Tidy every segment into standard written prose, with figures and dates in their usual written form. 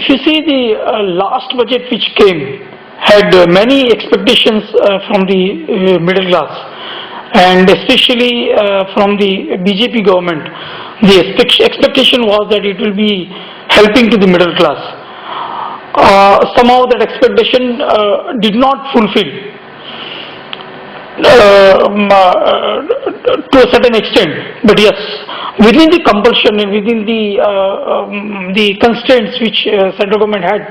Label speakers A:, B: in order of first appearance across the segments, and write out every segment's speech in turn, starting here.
A: if you see the last budget which came, had many expectations from the middle class, and especially from the BJP government. The expectation was that it will be helping to the middle class. Somehow that expectation did not fulfill to a certain extent, but yes, within the compulsion and within the constraints which central government had,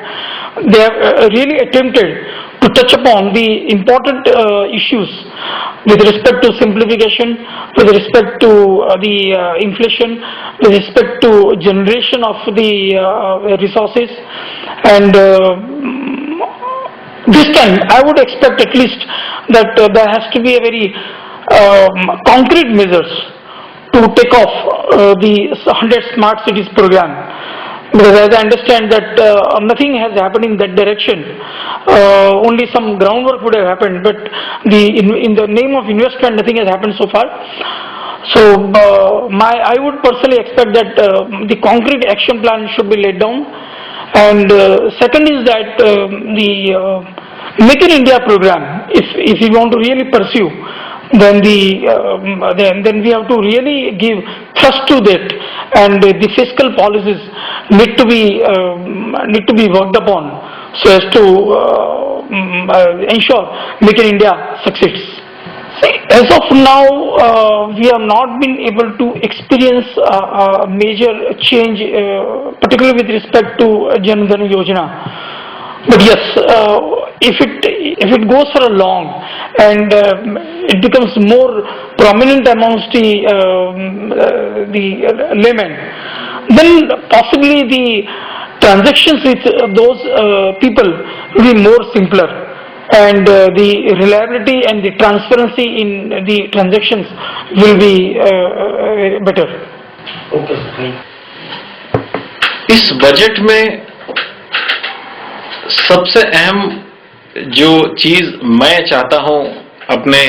A: they have really attempted to touch upon the important issues with respect to simplification, with respect to the inflation, with respect to generation of the resources, and this time I would expect at least that there has to be a very concrete measures to take off the 100 smart cities program, because as I understand that nothing has happened in that direction. Only some groundwork would have happened, but in the name of investment nothing has happened so far. So I would personally expect that the concrete action plan should be laid down. And second is that the Make in India program, if we want to really pursue, then then we have to really give thrust to that, and the fiscal policies need to be worked upon so as to ensure Make in India succeeds. As of now, we have not been able to experience a major change, particularly with respect to Jan Dhan Yojana. But yes, if it goes for a long and it becomes more prominent amongst the laymen, then possibly the transactions with those people will be more simpler, and the reliability and the transparency in the transactions will be better.
B: Okay.
C: इस budget में सबसे अहम जो चीज मैं चाहता हूं अपने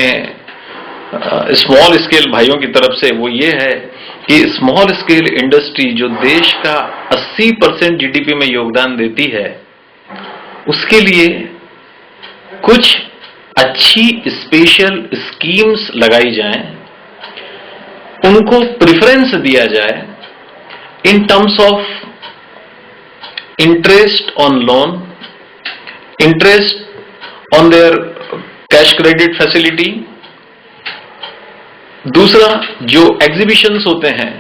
C: स्मॉल स्केल भाइयों की तरफ से, वो ये है कि स्मॉल स्केल इंडस्ट्री जो देश का 80% जीडीपी में योगदान देती है, उसके लिए कुछ अच्छी स्पेशल स्कीम्स लगाई जाएं, उनको प्रेफरेंस दिया जाए in terms of interest on loan, interest on their cash credit facility. दूसरा, जो एग्जीबिशंस होते हैं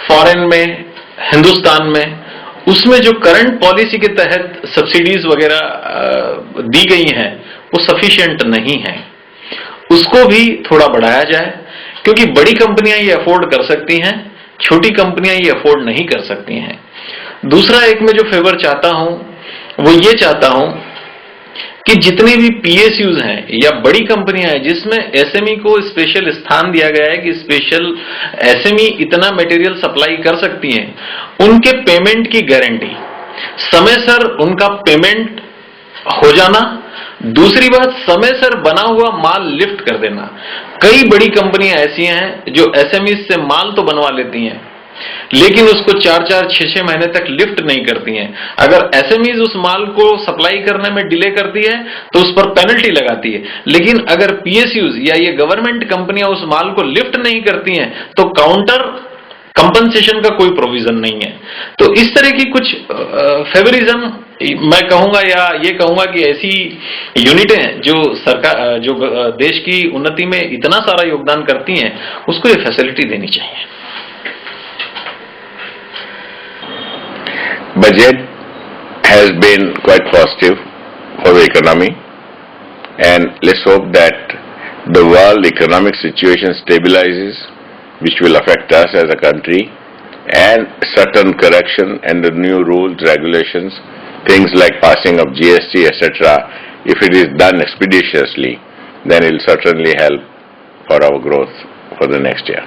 C: फॉरेन में, हिंदुस्तान में, उसमें जो करंट पॉलिसी के तहत सब्सिडीज वगैरह दी गई हैं वो सफिशिएंट नहीं है, उसको भी थोड़ा बढ़ाया जाए, क्योंकि बड़ी कंपनियां ये अफोर्ड कर सकती हैं, छोटी कंपनियां ये अफोर्ड नहीं कर सकती हैं। दूसरा एक मैं जो फेवर चाहता हूं वो ये चाहता हूं कि जितने भी पीएसयूज हैं या बड़ी कंपनियां हैं जिसमें एसएमई को स्पेशल स्थान दिया गया है कि स्पेशल एसएमई इतना मटेरियल सप्लाई कर सकती हैं, उनके पेमेंट की गारंटी, समय सर उनका पेमेंट हो जाना। दूसरी बात, समय सर बना हुआ माल लिफ्ट कर देना। कई बड़ी कंपनियां ऐसी हैं जो एसएमई से माल तो बनवा लेती हैं लेकिन उसको 4-4, 6-6 महीने तक लिफ्ट नहीं करती हैं। अगर एसएमईज उस माल को सप्लाई करने में डिले करती है तो उस पर पेनल्टी लगाती है, लेकिन अगर पीएसयूज या ये गवर्नमेंट कंपनियां उस माल को लिफ्ट नहीं करती हैं तो काउंटर कंपनसेशन का कोई प्रोविजन नहीं है। तो इस तरह की कुछ फेवरिज्म मैं कहूंगा, या ये कहूंगा कि ऐसी यूनिटें जो सरकार जो देश की उन्नति में इतना सारा योगदान करती हैं, उसको ये फैसिलिटी देनी चाहिए।
D: Budget has been quite positive for the economy, and let's hope that the world economic situation stabilizes, which will affect us as a country, and certain correction and the new rules, regulations, things like passing of GST, etc., if it is done expeditiously, then it will certainly help for our growth for the next year.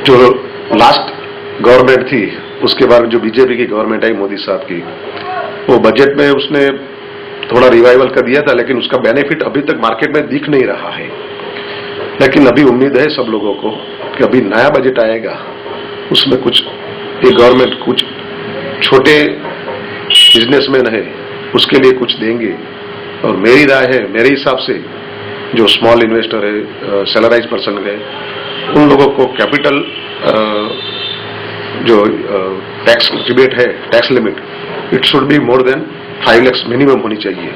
E: जो last government थी उसके बाद जो BJP की government आई मोदी साहब की, वो budget में उसने थोड़ा रिवाइवल कर दिया था, लेकिन उसका बेनिफिट अभी तक मार्केट में दिख नहीं रहा है। लेकिन अभी उम्मीद है सब लोगों को कि अभी नया बजट आएगा, उसमें कुछ ये गवर्नमेंट कुछ छोटे बिजनेसमैन है उसके लिए कुछ देंगे। और मेरी राय है, मेरे हिसाब से जो स्मॉल इन्वेस्टर है, सैलराइज पर्सन है, उन लोगों को कैपिटल जो टैक्स रिबेट है, tax limit, it should be more than 5 lakh minimum होनी चाहिए।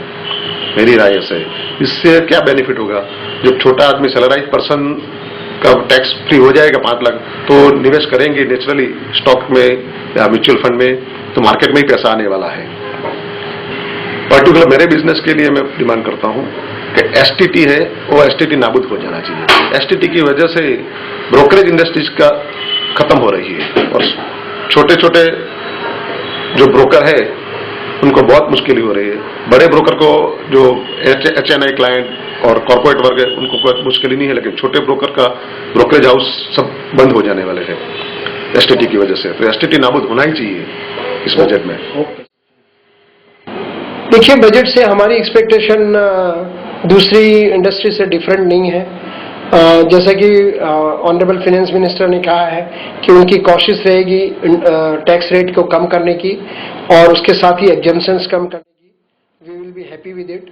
E: मेरी राय ऐसा है। इससे क्या बेनिफिट होगा, जब छोटा आदमी सैलराइज पर्सन का टैक्स फ्री हो जाएगा 5 लाख, तो निवेश करेंगे नेचुरली स्टॉक में या म्यूचुअल फंड में, तो मार्केट में ही पैसा आने वाला है। पर्टिकुलर मेरे बिजनेस के लिए मैं डिमांड करता हूं कि एसटीटी है वो एसटीटी नाबूद हो जाना चाहिए। एसटीटी की वजह से ब्रोकरेज इंडस्ट्रीज का खत्म हो रही है और छोटे छोटे जो ब्रोकर है उनको बहुत मुश्किल हो रही है। बड़े ब्रोकर को जो HNI क्लाइंट और कॉर्पोरेट वर्ग है उनको कोई मुश्किल ही नहीं है, लेकिन छोटे ब्रोकर का ब्रोकरेज हाउस सब बंद हो जाने वाले हैं एसटीटी की वजह से। तो एसटीटी नाबूद होना ही चाहिए इस बजट में।
B: देखिए, बजट से हमारी एक्सपेक्टेशन दूसरी इंडस्ट्री से डिफरेंट नहीं है। जैसा कि ऑनरेबल फाइनेंस मिनिस्टर ने कहा है कि उनकी कोशिश रहेगी टैक्स रेट को कम करने की और उसके साथ ही एग्जम्पशंस कम करने की। We will be happy with it.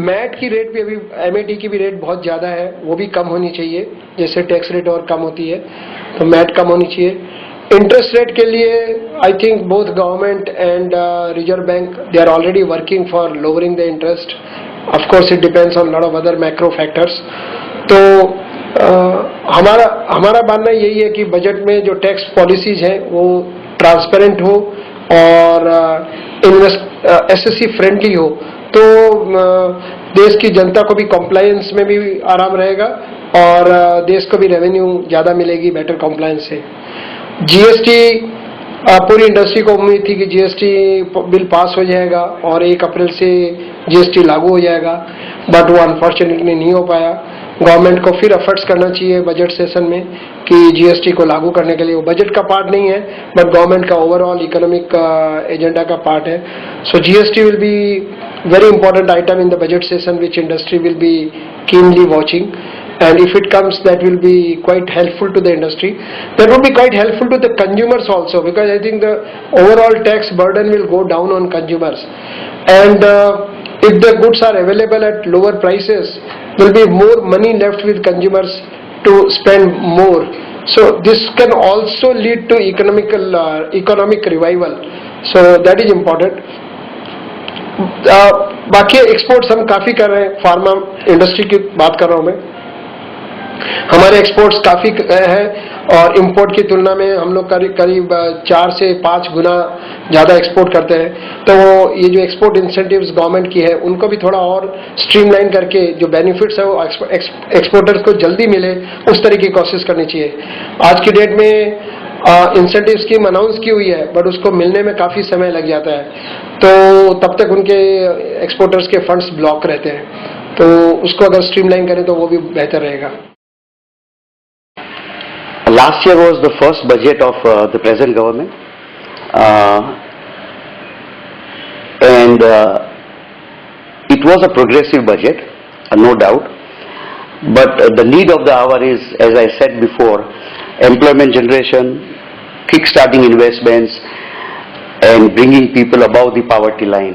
B: MAT की रेट भी, अभी MAT की भी रेट बहुत ज़्यादा है, वो भी कम होनी चाहिए, जैसे टैक्स रेट और कम होती है तो मैट कम होनी चाहिए। इंटरेस्ट रेट के लिए I think both government and reserve bank they are already working for lowering the interest. Of course it depends on lot of other macro factors. तो हमारा मानना यही है कि बजट में जो टैक्स पॉलिसीज हैं वो ट्रांसपेरेंट हो और SSC फ्रेंडली हो, तो देश की जनता को भी कॉम्प्लायंस में भी आराम रहेगा और देश को भी रेवेन्यू ज़्यादा मिलेगी बेटर कॉम्प्लायंस से। GST, पूरी इंडस्ट्री को उम्मीद थी कि GST बिल पास हो जाएगा और 1 अप्रैल से GST लागू हो जाएगा, बट वो अनफॉर्चुनेटली नहीं हो पाया। गवर्नमेंट को फिर एफर्ट्स करना चाहिए बजट सेशन में कि GST को लागू करने के लिए। वो बजट का पार्ट नहीं है बट गवर्नमेंट का ओवरऑल इकोनॉमिक एजेंडा का पार्ट है। सो GST will be very important item in the budget session which industry will be keenly watching, and if it comes that will be quite helpful to the industry. That will be quite helpful to the consumers also, because I think the overall tax burden will go down on consumers, and if the goods are available at lower prices there will be more money left with consumers to spend more. So this can also lead to economic revival, so that is important. बाकी exports हम काफी कर रहे हैं। Pharma industry की बात कर रहा हूं मैं, हमारे एक्सपोर्ट्स काफी हैं और इंपोर्ट की तुलना में हम लोग करीब 4 से 5 गुना ज्यादा एक्सपोर्ट करते हैं। तो ये जो एक्सपोर्ट इंसेंटिव्स गवर्नमेंट की है उनको भी थोड़ा और स्ट्रीमलाइन करके जो बेनिफिट्स है वो एक्सपोर्टर्स को जल्दी मिले उस तरह की कोशिश करनी चाहिए। आज की डेट में इंसेंटिव स्कीम अनाउंस की हुई है बट उसको मिलने में काफी समय लग जाता है, तो तब तक उनके एक्सपोर्टर्स के फंड्स ब्लॉक रहते हैं, तो उसको अगर स्ट्रीमलाइन करें तो वो भी बेहतर रहेगा।
F: Last year was the first budget of the present government, and it was a progressive budget, no doubt, but the need of the hour is, as I said before, employment generation, kick-starting investments, and bringing people above the poverty line.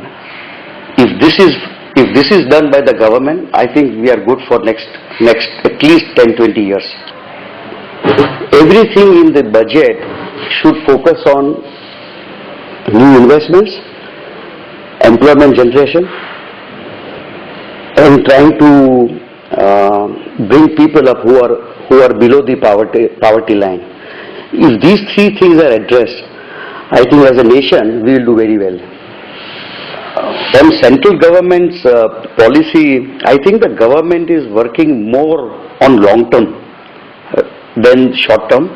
F: If this is done by the government, I think we are good for next at least 10-20 years. Everything in the budget should focus on new investments, employment generation, and trying to bring people up who are below the poverty line. If these 3 things are addressed, I think as a nation we will do very well. From central government's policy, I think the government is working more on long term than short term.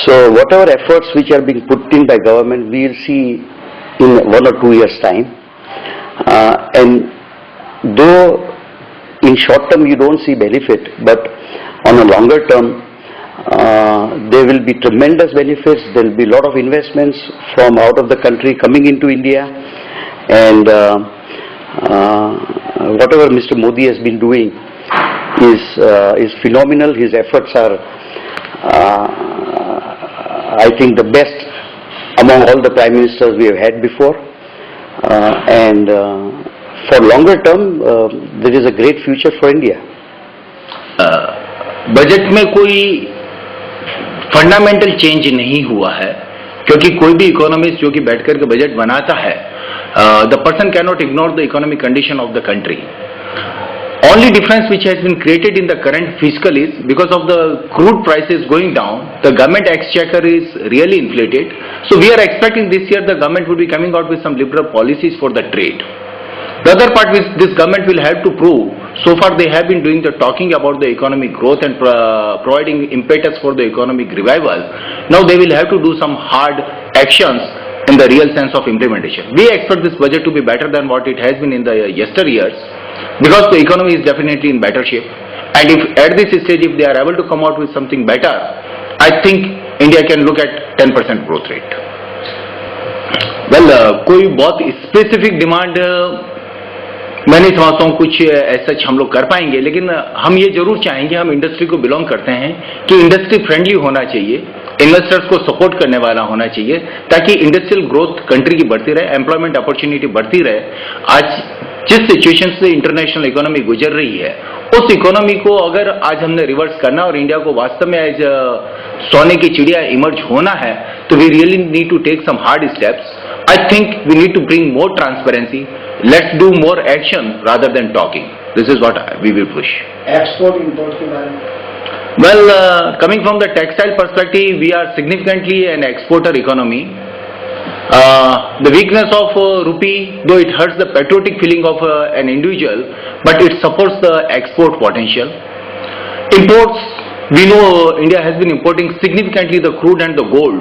F: So whatever efforts which are being put in by government, we will see in 1 or 2 years time. And though in short term you don't see benefit, but on a longer term there will be tremendous benefits. There will be a lot of investments from out of the country coming into India, and whatever Mr. Modi has been doing is phenomenal. His efforts are I think the best among all the prime ministers we have had before. And for longer term, there is a great future for India.
G: Budget में कोई fundamental change नहीं हुआ है, क्योंकि कोई भी economist जो कि बैठ करके बजट बनाता है, the person can not ignore the economic condition of the country. Only difference which has been created in the current fiscal is because of the crude prices going down, the government exchequer is really inflated. So we are expecting this year the government will be coming out with some liberal policies for the trade. The other part which this government will have to prove, so far they have been doing the talking about the economic growth and providing impetus for the economic revival. Now they will have to do some hard actions in the real sense of implementation. We expect this budget to be better than what it has been in the yesteryears, because the economy is definitely in better shape. And if at this stage, if they are able to come out with something better, I think India can look at 10% growth rate. Well, कोई बहुत specific demand मैं नहीं समझता हूँ कुछ ऐसा हम लोग कर पाएंगे, लेकिन हम ये जरूर चाहेंगे, हम इंडस्ट्री को बिलोंग करते हैं, कि इंडस्ट्री फ्रेंडली होना चाहिए, इन्वेस्टर्स को सपोर्ट करने वाला होना चाहिए, ताकि इंडस्ट्रियल ग्रोथ कंट्री की बढ़ती रहे, एम्प्लॉयमेंट अपॉर्चुनिटी बढ़ती रहे. आज जिस सिचुएशन से इंटरनेशनल इकोनॉमी गुजर रही है, उस इकोनॉमी को अगर आज हमने रिवर्स करना और इंडिया को वास्तव में एज सोने की चिड़िया इमर्ज होना है, तो we really need to take some hard steps. I think we need to bring more transparency. Let's do more action rather than talking. This is what we will push.
B: Export import के बारे में
G: Well, coming from the textile perspective, we are significantly an exporter economy. The weakness of rupee, though it hurts the patriotic feeling of an individual, but it supports the export potential. Imports, we know India has been importing significantly the crude and the gold.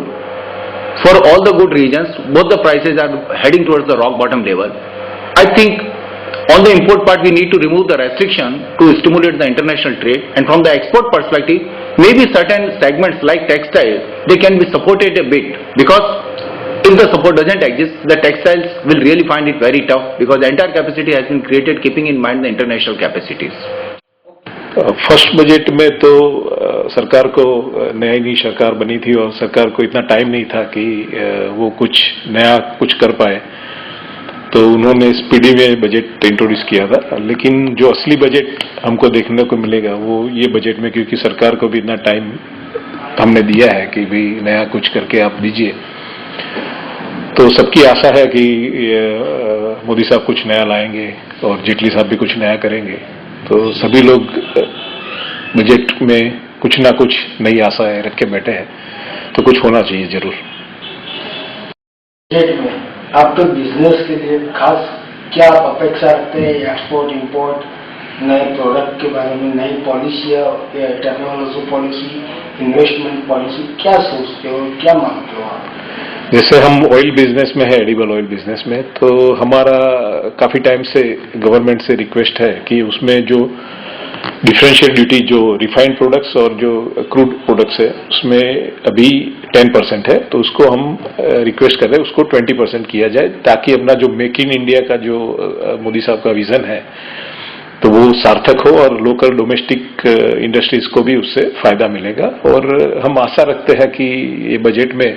G: For all the good reasons, both the prices are heading towards the rock bottom level. I think on the import part we need to remove the restriction to stimulate the international trade, and from the export perspective, maybe certain segments like textile, they can be supported a bit, because if the support doesn't exist, the textiles will really find it very tough, because the entire capacity has been created keeping in mind the international capacities.
H: First budget में तो सरकार को नई सरकार बनी थी और सरकार को इतना टाइम नहीं था कि वो कुछ नया कुछ कर पाए, तो उन्होंने स्पीडी में बजट इंट्रोड्यूस किया था. लेकिन जो असली बजट हमको देखने को मिलेगा वो ये बजट में, क्योंकि सरकार को भी इतना टाइम हमने दिया है कि भी नया कुछ करके आप दीजिए. तो सबकी आशा है कि मोदी साहब कुछ नया लाएंगे और जेटली साहब भी कुछ नया करेंगे. तो सभी लोग बजट में कुछ ना कुछ नई आशाएं रख के बैठे हैं, तो कुछ होना चाहिए जरूर.
I: बजट में आपके बिजनेस के लिए खास क्या आप अपेक्षा रखते हैं? एक्सपोर्ट इंपोर्ट, नए प्रोडक्ट के बारे में, नई पॉलिसी या टेक्नोलॉजी पॉलिसी, इन्वेस्टमेंट पॉलिसी, क्या सोचते हो, क्या मानते हो आप?
H: जैसे हम ऑयल बिजनेस में है, एडिबल ऑयल बिजनेस में, तो हमारा काफी टाइम से गवर्नमेंट से रिक्वेस्ट है कि उसमें जो डिफरेंशियल ड्यूटी जो रिफाइंड प्रोडक्ट्स और जो क्रूड प्रोडक्ट्स है उसमें अभी 10% है, तो उसको हम रिक्वेस्ट कर रहे हैं उसको 20% किया जाए, ताकि अपना जो मेक इन इंडिया का जो मोदी साहब का विजन है तो वो सार्थक हो और लोकल डोमेस्टिक इंडस्ट्रीज को भी उससे फायदा मिलेगा. और हम आशा रखते हैं कि ये बजट में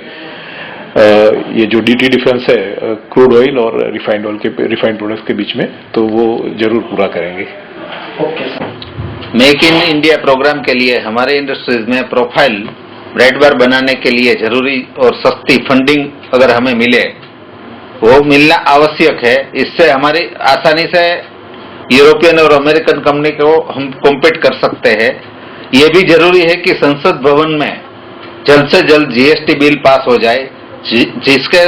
H: ये जो ड्यूटी डिफरेंस है क्रूड ऑयल और रिफाइंड ऑयल के रिफाइंड प्रोडक्ट्स के बीच में, तो वो जरूर पूरा करेंगे.
I: Okay sir.
J: Make in India programme के लिए हमारे इंडस्ट्रीज में प्रोफाइल ब्रेड बार बनाने के लिए जरूरी और सस्ती फंडिंग अगर हमें मिले, वो मिलना आवश्यक है. इससे हमारी आसानी से यूरोपियन और अमेरिकन कंपनी को हम कॉम्पीट कर सकते हैं. ये भी जरूरी है कि संसद भवन में जल्द से जल्द जीएसटी बिल पास हो जाए, जिसके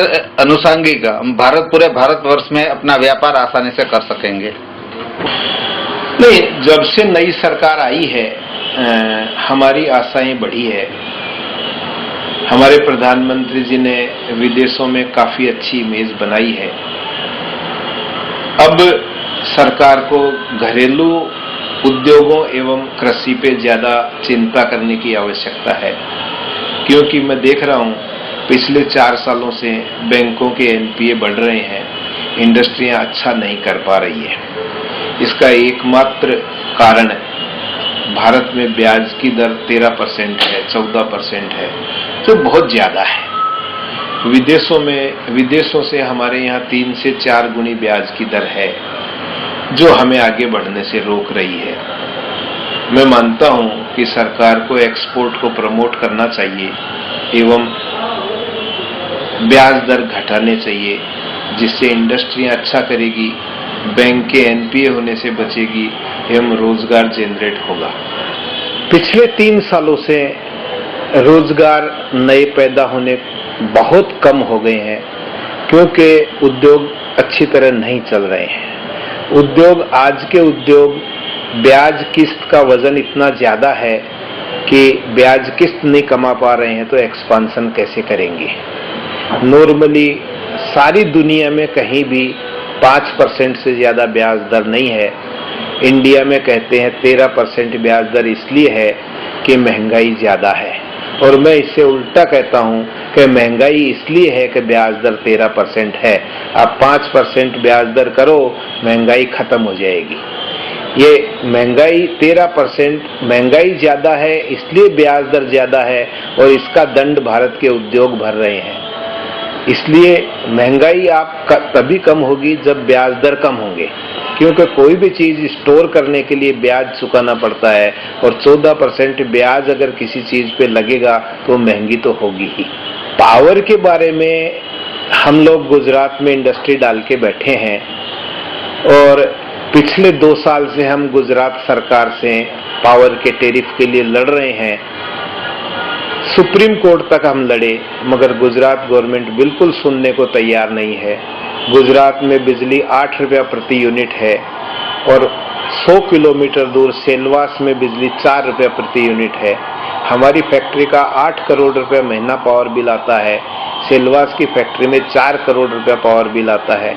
J: अनुषंगिक हम पूरे भारतवर्ष में अपना व्यापार आसानी से कर सकेंगे.
K: नहीं, जब से नई सरकार आई है हमारी आशाएं बढ़ी है. हमारे प्रधानमंत्री जी ने विदेशों में काफी अच्छी इमेज बनाई है. अब सरकार को घरेलू उद्योगों एवं कृषि पे ज्यादा चिंता करने की आवश्यकता है, क्योंकि मैं देख रहा हूं पिछले 4 सालों से बैंकों के एनपीए बढ़ रहे हैं, इंडस्ट्रियां अच्छा नहीं कर पा रही है. इसका एकमात्र कारण भारत में ब्याज की दर 13% है, 14% है, जो बहुत ज्यादा है. विदेशों से हमारे यहाँ 3 से 4 गुनी ब्याज की दर है, जो हमें आगे बढ़ने से रोक रही है। मैं मानता हूं कि सरकार को एक्सपोर्ट को प्रमोट करना चाहिए एवं ब्याज दर घटाने चाहिए, जिससे इंडस्ट्री अच्छा करेगी, बैंक के एनपीए होने से बचेगी एवं रोजगार जनरेट होगा।
L: पिछले 3 सालों से रोजगार नए पैदा होने बहुत कम हो गए हैं, क्योंकि उद्योग अच्छी तरह नहीं चल रहे हैं। आज के उद्योग ब्याज किस्त का वजन इतना ज्यादा है कि ब्याज किस्त नहीं कमा पा रहे हैं, तो एक्सपांशन कैसे करेंगे। नॉर्मली सारी दुनिया में कहीं भी 5% से ज्यादा ब्याज दर नहीं है। इंडिया में कहते हैं 13% ब्याज दर इसलिए है कि महंगाई ज्यादा है, और मैं इससे उल्टा कहता हूं कि महंगाई इसलिए है कि ब्याज दर 13% है। आप 5% ब्याज दर करो, महंगाई खत्म हो जाएगी। ये महंगाई 13% महंगाई ज्यादा है इसलिए ब्याज दर ज्यादा है, और इसका दंड भारत के उद्योग भर रहे हैं। इसलिए महंगाई आप तभी कम होगी जब ब्याज दर कम होंगे, क्योंकि कोई भी चीज स्टोर करने के लिए ब्याज चुकाना पड़ता है, और 14% ब्याज अगर किसी चीज पे लगेगा तो महंगी तो होगी ही। पावर के बारे में हम लोग गुजरात में इंडस्ट्री डाल के बैठे हैं, और पिछले 2 साल से हम गुजरात सरकार से पावर के टैरिफ के लिए लड़ रहे हैं। सुप्रीम कोर्ट तक हम लड़े, मगर गुजरात गवर्नमेंट बिल्कुल सुनने को तैयार नहीं है। गुजरात में बिजली 8 रुपया प्रति यूनिट है, और 100 किलोमीटर दूर सेलवास में बिजली 4 रुपया प्रति यूनिट है। हमारी फैक्ट्री का 8 करोड़ रुपया महीना पावर बिल आता है, सेलवास की फैक्ट्री में 4 करोड़ रुपया पावर बिल आता है।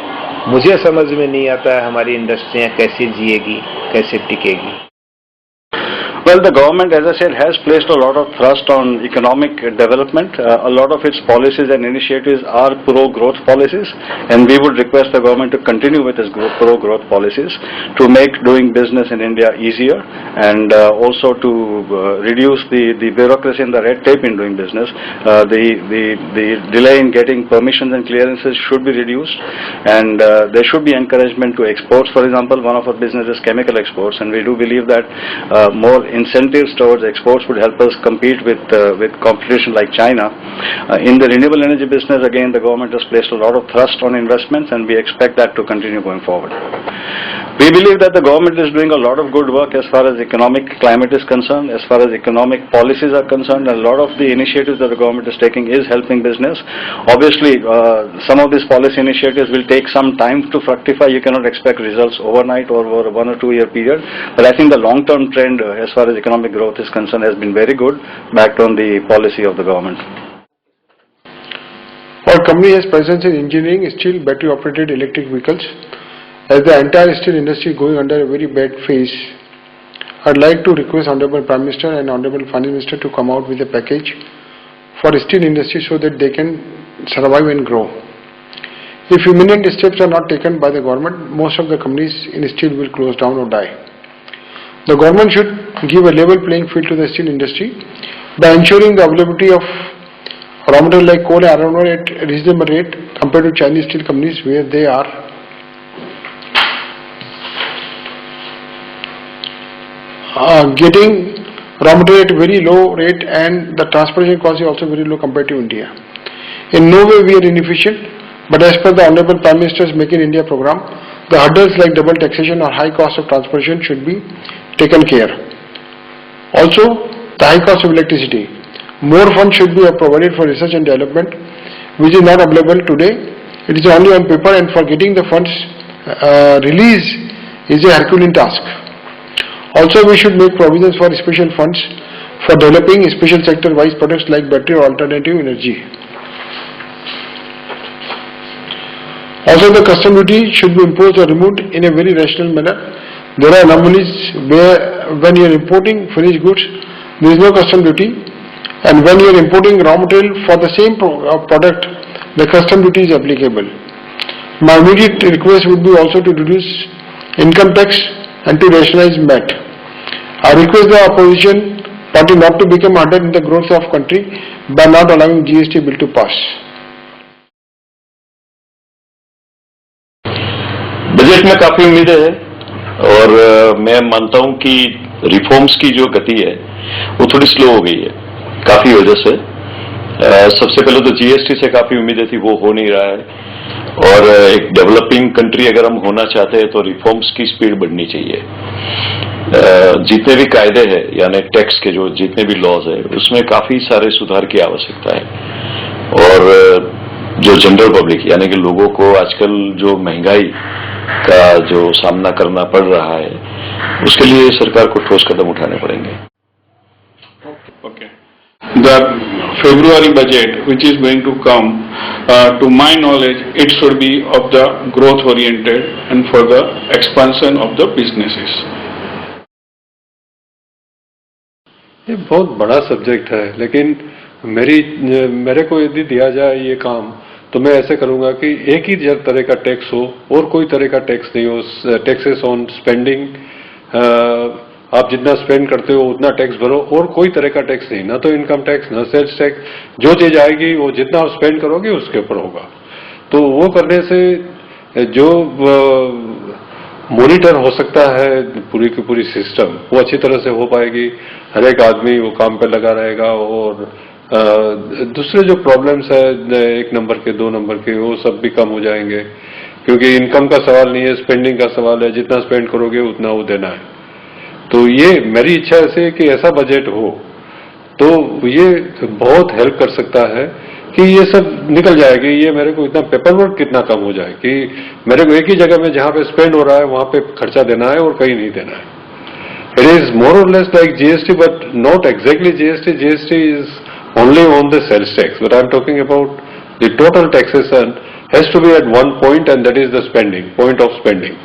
L: मुझे समझ में नहीं आता है हमारी इंडस्ट्रियां कैसे जिएगी, कैसे टिकेगी।
F: Well, the government, as I said, has placed a lot of thrust on economic development. A lot of its policies and initiatives are pro-growth policies, and we would request the government to continue with its pro-growth policies to make doing business in India easier, and also to reduce the bureaucracy and the red tape in doing business. The delay in getting permissions and clearances should be reduced, and there should be encouragement to exports. For example, one of our business is chemical exports, and we do believe that more incentives towards exports would help us compete with competition like China. In the renewable energy business, again, the government has placed a lot of thrust on investments, and we expect that to continue going forward. We believe that the government is doing a lot of good work as far as economic climate is concerned, as far as economic policies are concerned, and a lot of the initiatives that the government is taking is helping business. Obviously, some of these policy initiatives will take some time to fructify. You cannot expect results overnight or over a 1 or 2 year period, but I think the long-term trend as far as economic growth is concerned has been very good, backed on the policy of the government.
B: Our company has presence in engineering, steel, battery operated electric vehicles. As the entire steel industry is going under a very bad phase, I'd like to request Honorable Prime Minister and Honorable Finance Minister to come out with a package for steel industry so that they can survive and grow. If imminent steps are not taken by the government, most of the companies in steel will close down or die. The government should give a level playing field to the steel industry by ensuring the availability of raw material like coal and iron ore at a reasonable rate compared to Chinese steel companies where they are getting raw material at a very low rate, and the transportation cost is also very low compared to India. In no way we are inefficient, but as per the Honorable Prime Minister's Make in India program, the hurdles like double taxation or high cost of transportation should be taken care. Also, the high cost of electricity. More funds should be provided for research and development, which is not available today. It is only on paper, and for getting the funds released is a Herculean task. Also, we should make provisions for special funds for developing special sector-wise products like battery or alternative energy. Also, the custom duty should be imposed or removed in a very rational manner. There are anomalies where when you are importing finished goods, there is no custom duty, and when you are importing raw material for the same product, the custom duty is applicable. My immediate request would be also to reduce income tax and to rationalize MAT. I request the opposition party not to become hindered in the growth of country by not allowing GST bill to pass.
H: Budget में काफी उम्मीदें हैं और मैं मानता हूं कि reforms की जो गति है वो थोड़ी स्लो हो गई है काफी वजह से। सबसे पहले तो जीएसटी से काफी उम्मीदें थी, वो हो नहीं रहा है और एक डेवलपिंग कंट्री अगर हम होना चाहते हैं तो रिफॉर्म्स की स्पीड बढ़नी चाहिए। जितने भी कायदे हैं यानी टैक्स के जो जितने भी लॉज है उसमें काफी सारे सुधार की आवश्यकता है और जो जनरल पब्लिक यानी कि लोगों को आजकल जो महंगाई का जो सामना करना पड़ रहा है उसके लिए सरकार को ठोस कदम उठाने पड़ेंगे।
M: Okay. The February budget which is going to come, to my knowledge, it should be of the growth oriented and for the expansion of the businesses.
N: ये बहुत बड़ा सब्जेक्ट है, लेकिन मेरे को यदि दिया जाए ये काम तो मैं ऐसे करूंगा कि एक ही तरह का टैक्स हो और कोई तरह का टैक्स नहीं हो। टैक्सेस ऑन स्पेंडिंग, आप जितना स्पेंड करते हो उतना टैक्स भरो और कोई तरह का टैक्स नहीं, ना तो इनकम टैक्स ना सेल्स टैक्स। जो चीज आएगी वो जितना आप स्पेंड करोगे उसके ऊपर होगा। तो वो करने से जो मॉनिटर हो सकता है पूरी की पूरी सिस्टम, वो अच्छी तरह से हो पाएगी। हर एक आदमी वो काम पे लगा रहेगा और दूसरे जो प्रॉब्लम्स है 1 नंबर के 2 नंबर के वो सब भी कम हो जाएंगे, क्योंकि इनकम का सवाल नहीं है, स्पेंडिंग का सवाल है। जितना स्पेंड करोगे उतना वो देना है। तो ये मेरी इच्छा ऐसे कि ऐसा बजट हो तो ये बहुत हेल्प कर सकता है कि ये सब निकल जाएगी। ये मेरे को इतना पेपर वर्क कितना कम हो जाए कि मेरे को एक ही जगह में जहां पे स्पेंड हो रहा है वहां पे खर्चा देना है और कहीं नहीं देना है। इट इज मोर और less like GST but not exactly GST. GST is only on the sales tax, but I am talking about the total taxation has to be at one point and that is the spending, point of spending.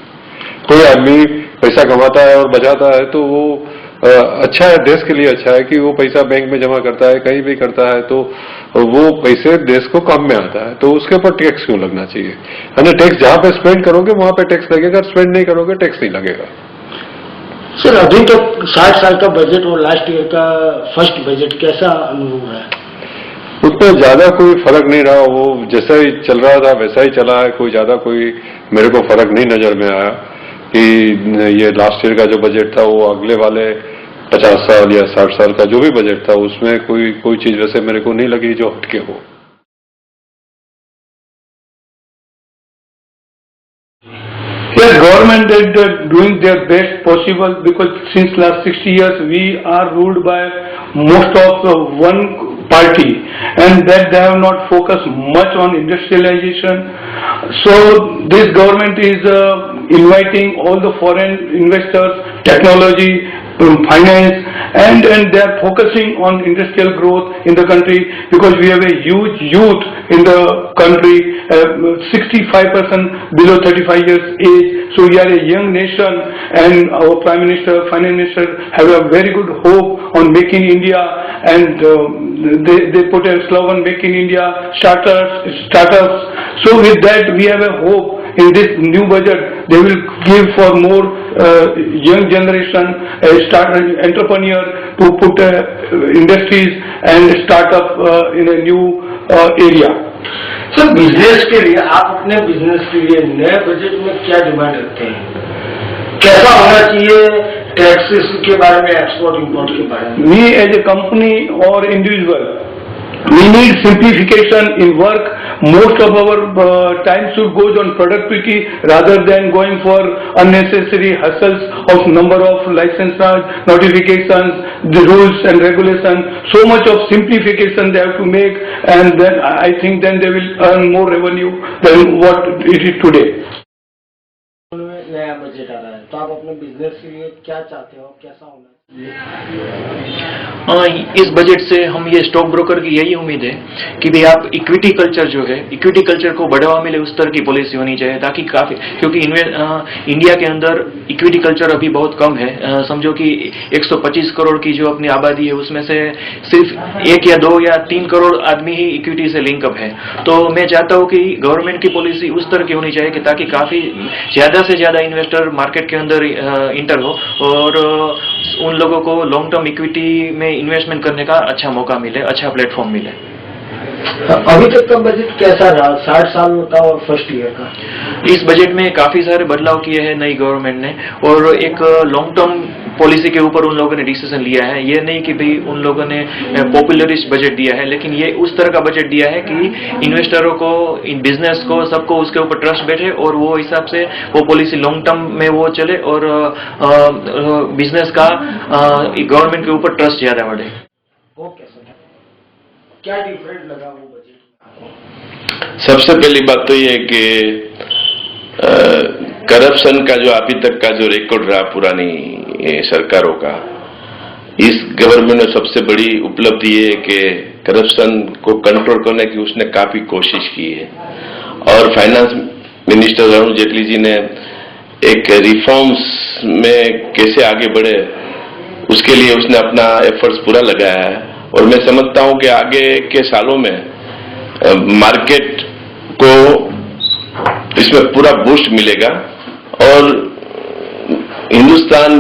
N: कोई आदमी पैसा कमाता है और बचाता है तो वो अच्छा है, देश के लिए अच्छा है कि वो पैसा बैंक में जमा करता है, कहीं भी करता है तो वो पैसे देश को काम में आता है। तो उसके ऊपर टैक्स क्यों लगना चाहिए? यानी टैक्स जहां पे स्पेंड करोगे वहां पे टैक्स लगेगा, स्पेंड नहीं करोगे टैक्स नहीं लगेगा।
I: सर, अभी तो 60 साल का बजट और लास्ट ईयर का फर्स्ट बजट कैसा अनुभव है?
N: उसमें ज्यादा कोई फर्क नहीं रहा, वो जैसा ही चल रहा था वैसा ही चला है। कोई ज्यादा कोई मेरे को फर्क नहीं नजर में आया कि ये लास्ट ईयर का जो बजट था वो अगले वाले 50 साल या 60 साल का जो भी बजट था उसमें कोई चीज वैसे मेरे को नहीं लगी जो हटके हो।
M: Yes, government is doing their best possible because since last 60 years we are ruled by most of one party and that they have not focused much on industrialization. So this government is inviting all the foreign investors, technology, finance and they are focusing on industrial growth in the country because we have a huge youth in the country, 65% below 35 years age. So we are a young nation and our Prime Minister, Finance Minister have a very good hope on Make in India and they put a slogan Make in India, startups. So with that we have a hope in this new budget they will give for more young generation, entrepreneur to put industries and start up in a new area.
I: Sir, business के लिए आप अपने business के लिए नए budget में क्या demand रखते हैं? कैसा होना चाहिए टैक्सेस के बारे में, एक्सपोर्ट इंपोर्ट के बारे में?
M: We as a company or individual, we need simplification in work. Most of our time should go on productivity rather than going for unnecessary hassles of number of licenses, notifications, the rules and regulations. So much of simplification they have to make and then I think then they will earn more revenue than what it is today.
I: नया budget आ रहा है तो आप अपने business के लिए क्या चाहते हो, कैसा होना
O: इस बजट से हम ये स्टॉक ब्रोकर की यही उम्मीद है कि भाई आप इक्विटी कल्चर जो है, इक्विटी कल्चर को बढ़ावा मिले उस तरह की पॉलिसी होनी चाहिए ताकि काफी, क्योंकि इंडिया के अंदर इक्विटी कल्चर अभी बहुत कम है। समझो कि 125 करोड़ की जो अपनी आबादी है उसमें से सिर्फ 1 या 2 या 3 करोड़ आदमी ही इक्विटी से लिंकअप है। तो मैं चाहता हूँ कि गवर्नमेंट की पॉलिसी उस तरह की होनी चाहिए कि ताकि काफी ज्यादा से ज्यादा इन्वेस्टर मार्केट के अंदर इंटर हो और उन लोगों को लॉन्ग टर्म इक्विटी में इन्वेस्टमेंट करने का अच्छा मौका मिले, अच्छा प्लेटफॉर्म मिले।
I: अभी तक का बजट कैसा रहा, 60 साल का और फर्स्ट ईयर का?
O: इस बजट में काफी सारे बदलाव किए हैं नई गवर्नमेंट ने, और एक लॉन्ग टर्म पॉलिसी के ऊपर उन लोगों ने डिसीजन लिया है। ये नहीं कि भाई उन लोगों ने पॉपुलरिस्ट बजट दिया है, लेकिन ये उस तरह का बजट दिया है कि इन्वेस्टरों को, इन बिजनेस को, सबको उसके ऊपर ट्रस्ट बैठे और वो हिसाब से वो पॉलिसी लॉन्ग टर्म में वो चले और बिजनेस का गवर्नमेंट के ऊपर ट्रस्ट ज्यादा बढ़े।
I: ओके सर, क्या डिफरेंट लगा वो बजट?
D: सबसे पहली बात तो ये है कि करप्शन का जो अभी तक का जो रिकॉर्ड रहा पुरानी सरकारों का, इस गवर्नमेंट में सबसे बड़ी उपलब्धि ये है कि करप्शन को कंट्रोल करने की उसने काफी कोशिश की है। और फाइनेंस मिनिस्टर अरुण जेटली जी ने एक रिफॉर्म्स में कैसे आगे बढ़े उसके लिए उसने अपना एफर्ट्स पूरा लगाया है। और मैं समझता हूं कि आगे के सालों में मार्केट को इसमें पूरा बूस्ट मिलेगा और हिंदुस्तान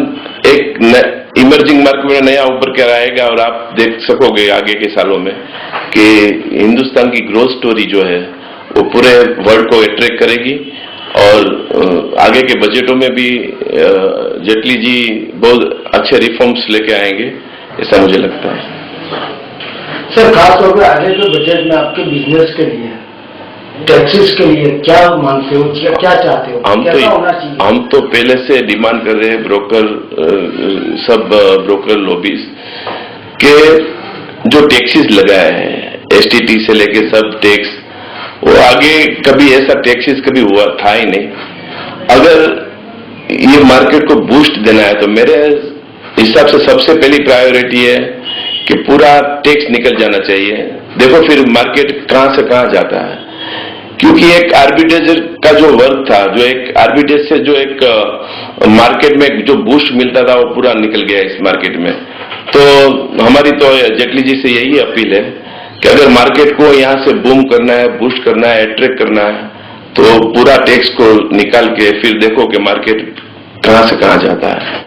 D: एक इमर्जिंग मार्केट में नया उभर कर आएगा। और आप देख सकोगे आगे के सालों में कि हिंदुस्तान की ग्रोथ स्टोरी जो है वो पूरे वर्ल्ड को अट्रैक्ट करेगी। और आगे के बजटों में भी जेटली जी बहुत अच्छे रिफॉर्म्स लेके आएंगे, ऐसा मुझे लगता है।
I: सर, खासतौर पर आगे के बजट में आपके बिजनेस के लिए, टैक्सेस के लिए क्या मानते हो, क्या चाहते हो, कैसा होना चाहिए?
D: हम तो पहले से डिमांड कर रहे हैं ब्रोकर, सब ब्रोकर लॉबीज के जो टैक्सेस लगाए हैं, एसटीटी से लेके सब टैक्स, वो आगे कभी ऐसा टैक्सेस कभी हुआ था ही नहीं। अगर ये मार्केट को बूस्ट देना है तो मेरे हिसाब से सबसे पहली प्रायोरिटी है कि पूरा टैक्स निकल जाना चाहिए। देखो फिर मार्केट कहां से कहां जाता है, क्योंकि एक आर्बिट्रेज का जो वर्क था, जो एक आर्बिट्रेज से जो एक मार्केट में जो बूस्ट मिलता था वो पूरा निकल गया इस मार्केट में। तो हमारी तो जेटली जी से यही अपील है कि अगर मार्केट को यहां से बूम करना है, बूस्ट करना है, अट्रैक्ट करना है, तो पूरा टैक्स को निकाल के फिर देखो कि मार्केट कहां से कहां जाता है।